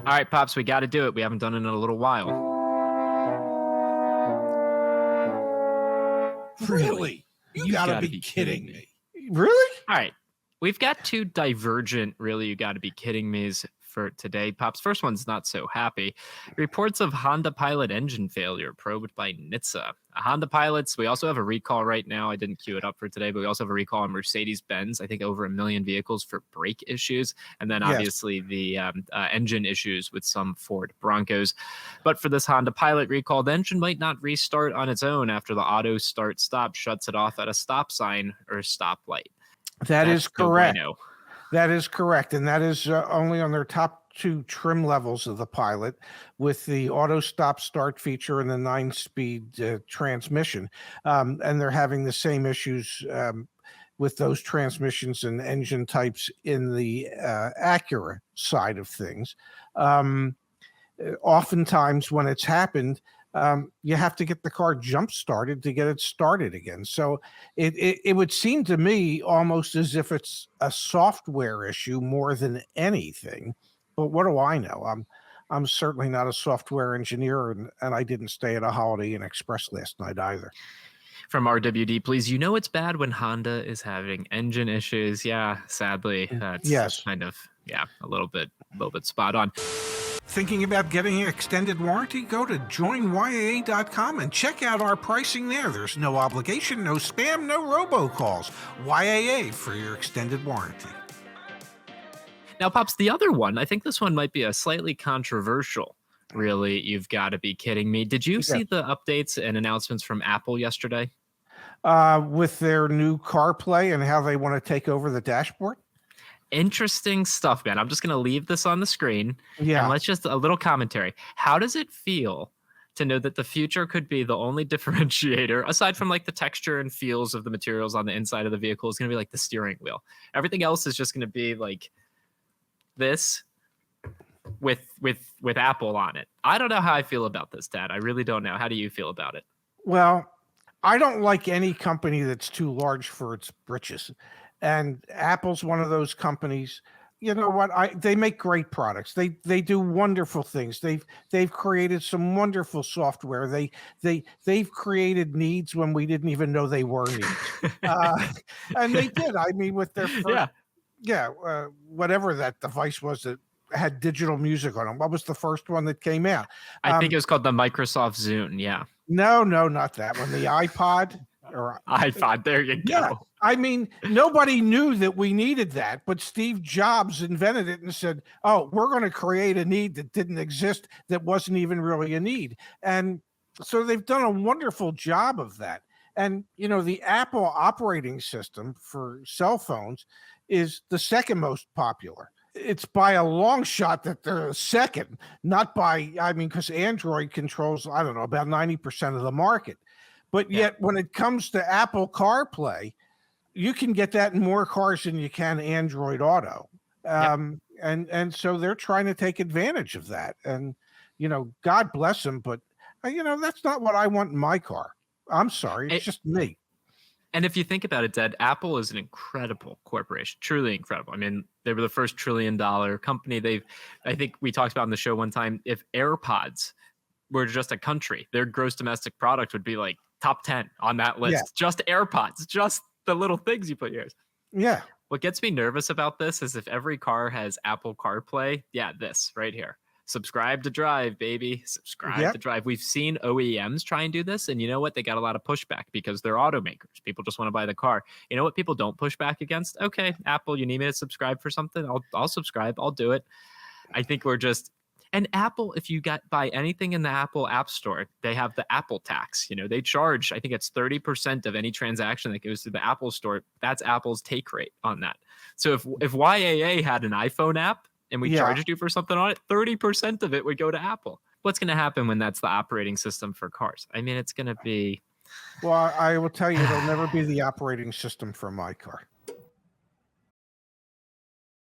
All right, Pops, we got to do it. We haven't done it in a little while. Really? You gotta be kidding me. Really? All right. We've got two divergent, really, you got to be kidding me's for today. Pops, first one's not so happy. Reports of Honda Pilot engine failure probed by NHTSA. Honda Pilots, we also have a recall right now. I didn't queue it up for today, but we also have a recall on Mercedes-Benz. I think over 1 million vehicles for brake issues. And then obviously the engine issues with some Ford Broncos. But for this Honda Pilot recall, the engine might not restart on its own after the auto start stop shuts it off at a stop sign or stoplight. That is correct. That is correct. And that is only on their top 2 trim levels of the Pilot with the auto stop start feature and the 9-speed transmission. And they're having the same issues with those transmissions and engine types in the Acura side of things. Oftentimes when it's happened, you have to get the car jump started to get it started again. So it would seem to me almost as if it's a software issue more than anything. But what do I know? I'm certainly not a software engineer, and I didn't stay at a Holiday Inn Express last night either. From RWD, please. You know it's bad when Honda is having engine issues. Yeah, sadly, that's kind of a little bit spot on. Thinking about getting an extended warranty? Go to joinyaa.com and check out our pricing there. There's no obligation, no spam, no robocalls. YAA for your extended warranty. Now, Pops, the other one, I think this one might be a slightly controversial. Really, you've got to be kidding me. Did you see the updates and announcements from Apple yesterday? With their new CarPlay and how they want to take over the dashboard? Interesting stuff, man. I'm just going to leave this on the screen. Yeah. And let's just a little commentary. How does it feel to know that the future could be the only differentiator, aside from like the texture and feels of the materials on the inside of the vehicle, is going to be like the steering wheel. Everything else is just going to be like this with Apple on it. I don't know how I feel about this, Dad. I really don't know. How do you feel about it? Well, I don't like any company that's too large for its britches. And Apple's one of those companies. You know what? They make great products. They do wonderful things. They've created some wonderful software. They've created needs when we didn't even know they were needs. And they did. I mean, with their first, whatever that device was that had digital music on them. What was the first one that came out? I think it was called the Microsoft Zune. Yeah. No, not that one. The iPod. Or iPod. There you go. Yeah. I mean, nobody knew that we needed that, but Steve Jobs invented it and said, oh, we're going to create a need that didn't exist, that wasn't even really a need. And so they've done a wonderful job of that. And, you know, the Apple operating system for cell phones is the second most popular. It's by a long shot that they're second, not by, because Android controls, about 90% of the market. But yet when it comes to Apple CarPlay, you can get that in more cars than you can Android Auto. And so they're trying to take advantage of that. And, God bless them. But, that's not what I want in my car. I'm sorry. It's just me. And if you think about it, Dad, Apple is an incredible corporation, truly incredible. I mean, they were the first $1 trillion company. I think we talked about on the show one time, if AirPods were just a country, their gross domestic product would be like top 10 on that list. Yeah. Just AirPods, just the little things you put in yours. Yeah. What gets me nervous about this is if every car has Apple CarPlay, this right here. Subscribe to drive, baby. Subscribe to drive. We've seen OEMs try and do this, and you know what? They got a lot of pushback because they're automakers. People just want to buy the car. You know what people don't push back against? Okay, Apple, you need me to subscribe for something? I'll subscribe. I'll do it. I think we're just... And Apple, if you buy anything in the Apple App Store, they have the Apple tax. They charge, I think it's 30% of any transaction that goes to the Apple Store. That's Apple's take rate on that. So if YAA had an iPhone app and we charged you for something on it, 30% of it would go to Apple. What's going to happen when that's the operating system for cars? I mean, it's going to be... Well, I will tell you, it'll never be the operating system for my car.